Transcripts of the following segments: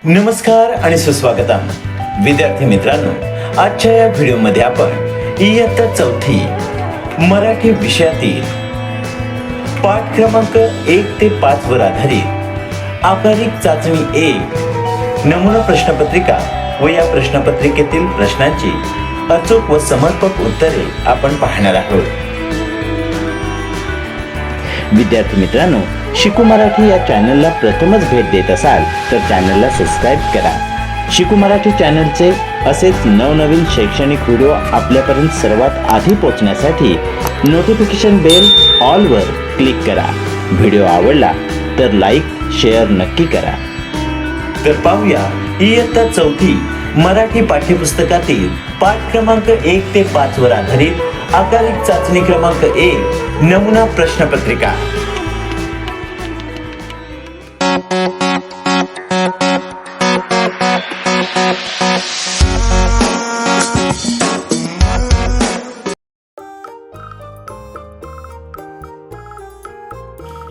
नमस्कार आणि सुस्वागतम विद्यार्थी मित्रांनो, आजच्या या व्हिडिओमध्ये आपण इयत्ता चौथी मराठी विषयातील पाठ क्रमांक 1 ते 5 वर आधारित आकारिक चाचणी 1 नमुना प्रश्नपत्रिका व या प्रश्नपत्रिकेतील प्रश्नांची अचूक व समर्पक उत्तरे आपण पाहणार आहोत. विद्यार्थी मित्रांनो, शिकू मराठी या चॅनलला प्रथमच भेट देत असाल तर चॅनलला सबस्क्राईब करा. शिकू मराठी चॅनलचे असेच नवनवीन शैक्षणिक व्हिडिओ आपल्यापर्यंत सर्वात आधी पोहोचण्यासाठी नोटिफिकेशन बेल ऑल वर क्लिक करा. व्हिडिओ आवडला तर लाईक शेअर नक्की करा. तर पाहूया इयत्ता चौथी मराठी पाठ्यपुस्तकातील पाठ क्रमांक 1 ते 5 वर आधारित आकारिक चाचणी क्रमांक 1 नमुना प्रश्नपत्रिका.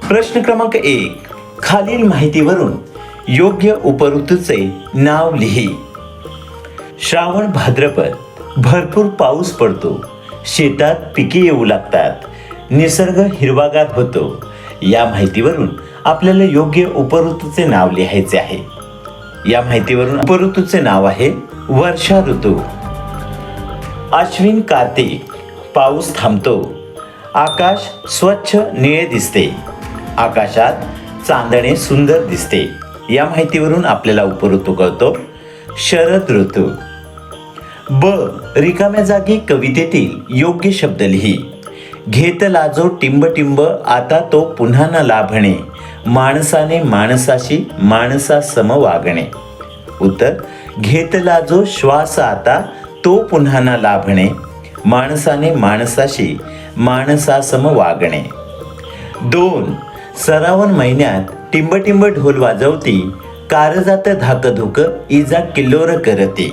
प्रश्न क्रमांक 1. खालील माहितीवरून योग्य उपऋतूचे नाव लिही. श्रावण भाद्रपद भरपूर पाऊस पडतो, शेतात पिके येऊ लागतात, निसर्ग हिरवागार होतो. या माहितीवरून आपल्याला योग्य उपऋतूचे नाव लिहायचे आहे. या माहितीवरून उपऋतूचे नाव आहे वर्षा ऋतू. अश्विन कार्तिक पाऊस थांबतो, आकाश स्वच्छ निळे दिसते, आकाशात चांदणे सुंदर दिसते. या माहितीवरून आपल्याला उपऋतू कळतो शरद ऋतू. ब. रिकाम्या जागी कवितेतील योग्य शब्द लिही. घेतला जो टिंब टिंब आता तो पुन्हा न लाभणे, माणसाने माणसाशी माणसा सम वागणे. उत्तर. घेतला जो श्वास आता तो पुन्हा न लाभणे, माणसाने माणसाशी माणसासम वागणे. 2. सरावन महिन्यात टिंब टिंब ढोल वाजवती, कारजात धाकधुक इजा किल्लोर करती.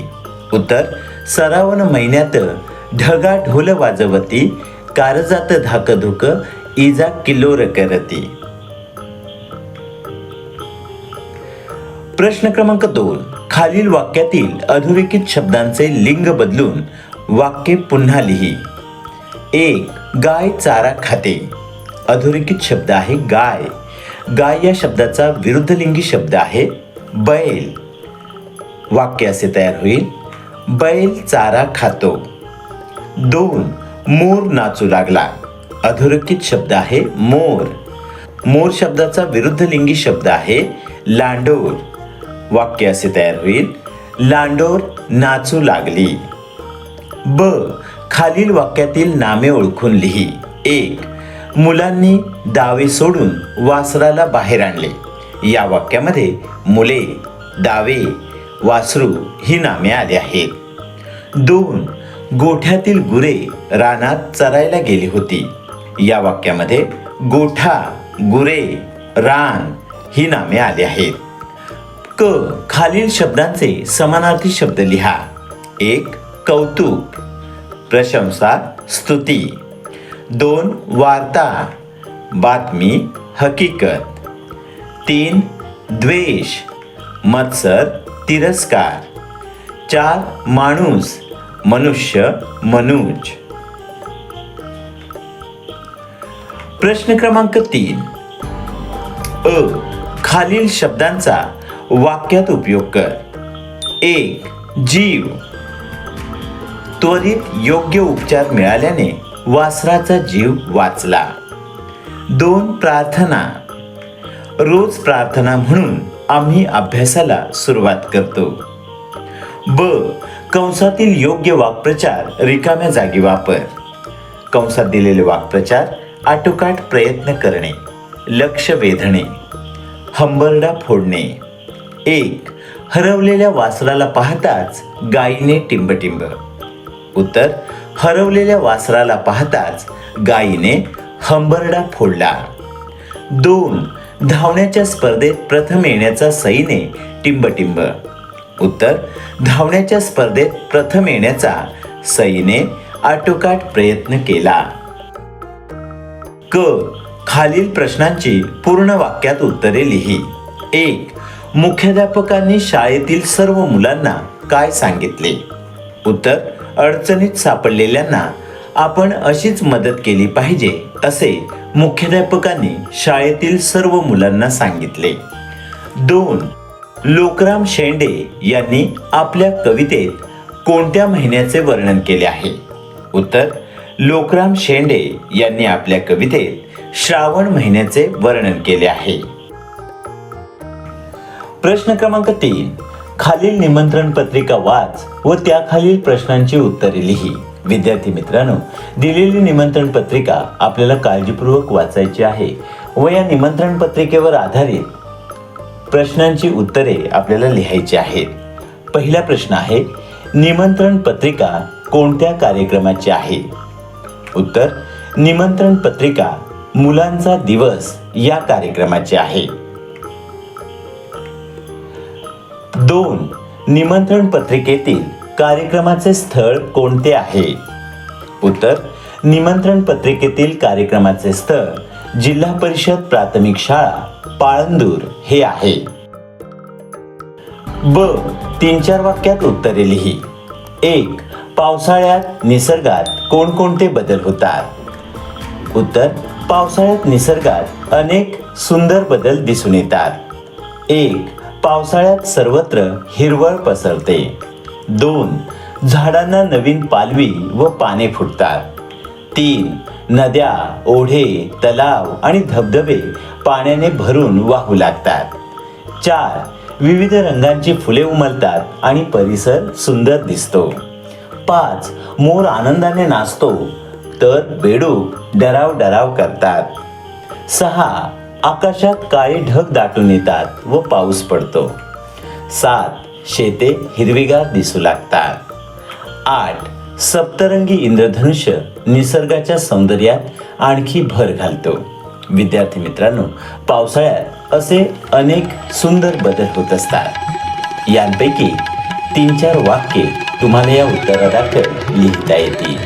उत्तर. सरावन महिन्यात ढगा ढोल वाजवती, कारजात धाकधुक इजा किल्लोर करती. प्रश्न क्रमांक 2. खालील वाक्यातील अधोरेखित शब्दांचे लिंग बदलून वाक्य पुन्हा लिही. 1. गाय चारा खाते. अधोरेखित शब्द आहे गाय. गाय या शब्दाचा विरुद्धलिंगी शब्द आहे बैल. वाक्य असे तयार होईल. बैल चारा खातो. 2. मोर नाचू लागला. अधोरेखित शब्द आहे मोर. मोर शब्दाचा विरुद्धलिंगी शब्द आहे लांडोर. वाक्य असे तयार होईल. लांडोर नाचू लागली. ब. खालील वाक्यातील नामे ओळखून लिही. 1. मुलांनी दावे सोडून वासराला बाहेर आणले. या वाक्यामध्ये मुले, दावे, वासरू ही नामे आली आहेत. 2. गोठ्यातील गुरे रानात चरायला गेली होती. या वाक्यामध्ये गोठा, गुरे, रान ही नामे आली आहेत. क. खालील शब्दांचे समानार्थी शब्द लिहा. 1. कौतुक, प्रशंसा, स्तुती. 2. वार्ता, बातमी, हकीकत. 3. द्वेष, मत्सर, तिरस्कार. 4. माणूस, मनुष्य, मनुज. प्रश्न क्रमांक 3. अ. खालील शब्दांचा वाक्यात उपयोग कर. 1. जीव, त्वरित योग्य उपचार मिळाल्याने वासराचा जीव वाचला. 2. प्रार्थना, रोज प्रार्थना म्हणून आम्ही अभ्यासाला सुरुवात करतो. ब. कंसातील योग्य वाक्प्रचार रिकाम्या जागी वापर. कंसात दिलेले वाक्प्रचार आटोकाट प्रयत्न करणे, लक्ष वेधणे, हंबरडा फोडणे. 1. हरवलेल्या वासराला पाहताच गायीने टिंबटिंब. उत्तर. हरवलेल्या वासराला पाहताच गायीने हंबरडा फोडला. 2. धावण्याच्या स्पर्धेत प्रथम येण्याचा सईने टिंबटिंब. उत्तर. धावण्याच्या स्पर्धेत प्रथम येण्याचा सईने आटोकाट प्रयत्न केला. क. खालील प्रश्नांची पूर्ण वाक्यात उत्तरे लिही. 1. मुख्याध्यापकांनी शाळेतील सर्व मुलांना काय सांगितले? उत्तर, अडचणीत सापडलेल्यांना आपण अशीच मदत केली पाहिजे असे मुख्याध्यापकांनी शाळेतील सर्व मुलांना सांगितले. 2. लोकराम शेंडे यांनी आपल्या कवितेत कोणत्या महिन्याचे वर्णन केले आहे? उत्तर, लोकराम शेंडे यांनी आपल्या कवितेत श्रावण महिन्याचे वर्णन केले आहे. प्रश्न क्रमांक 3. खालील निमंत्रण पत्रिका वाच व त्याखालील प्रश्नांची उत्तरे लिही. विद्यार्थी मित्रांनो, दिलेली निमंत्रण पत्रिका आपल्याला काळजीपूर्वक वाचायची आहे व या निमंत्रण पत्रिकेवर आधारित प्रश्नांची उत्तरे आपल्याला लिहायची आहेत. पहिला प्रश्न आहे, निमंत्रण पत्रिका कोणत्या कार्यक्रमाची आहे? उत्तर, निमंत्रण पत्रिका मुलांचा दिवस या कार्यक्रमाची आहे. 2. निमंत्रण पत्रिकेतील कार्यक्रमाचे स्थळ कोणते आहे? उत्तर, निमंत्रण पत्रिकेतील कार्यक्रमाचे स्थळ जिल्हा परिषद प्राथमिक शाळा पाळंदूर हे आहे. ब. 3-4 वाक्यात उत्तरे लिही. 1. पावसाळ्यात निसर्गात कोणकोणते बदल होतात? उत्तर, पावसाळ्यात निसर्गात अनेक सुंदर बदल दिसून येतात. 1. पावसाळ्यात सर्वत्र हिरवळ पसरते. 2. झाडांना नवीन पालवी व पाने फुटतात. 3. नद्या, ओढे, तलाव आणि धबधबे पाण्याने भरून वाहू लागतात. 4. विविध रंगांची फुले उमलतात आणि परिसर सुंदर दिसतो. 5. मोर आनंदाने नाचतो तर बेडूक डराव करतात. 6. आकाशात काळे ढग दाटून येतात व पाऊस पडतो. 7. शेते हिरवीगार दिसू लागतात. 8. सप्तरंगी इंद्रधनुष्य निसर्गाच्या सौंदर्यात आणखी भर घालतो. विद्यार्थी मित्रांनो, पावसाळ्यात असे अनेक सुंदर बदल होत असतात. यांपैकी 3-4 वाक्ये तुम्हाला या उत्तरादाखल लिहिता येतील.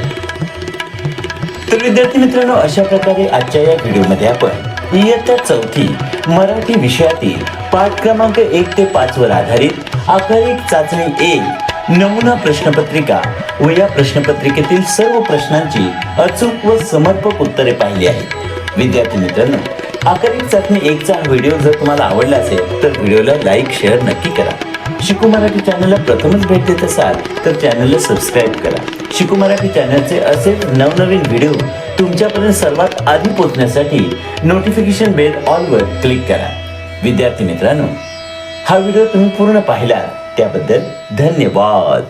तर विद्यार्थी मित्रांनो, अशा प्रकारे आजच्या या व्हिडिओमध्ये आपण इयत्ता 4थी मराठी विषयातील पाठ क्रमांक 1 ते 5 वर आधारित आकरिक चाचणी 1 नमुना प्रश्नपत्रिका व या प्रश्नपत्रिकेतील सर्व प्रश्नांची अचूक व समर्पक उत्तरे पाहिली आहेत. विद्यार्थी मित्रांनो, आकरिक चाचणी 1 चा व्हिडिओ जर तुम्हाला आवडला असेल तर व्हिडिओला लाईक शेअर नक्की करा. शिकू मराठी चॅनलला प्रथमच भेट देत असाल तर चॅनलला सबस्क्राईब करा. शिकू मराठी चॅनलचे असे नवनवीन व्हिडिओ तुमच्यापर्यंत सर्वात आधी पोहोचण्यासाठी नोटिफिकेशन बेल ऑलवर क्लिक करा. विद्यार्थी मित्रांनो, हा व्हिडिओ तुम्ही पूर्ण पाहिला त्याबद्दल धन्यवाद.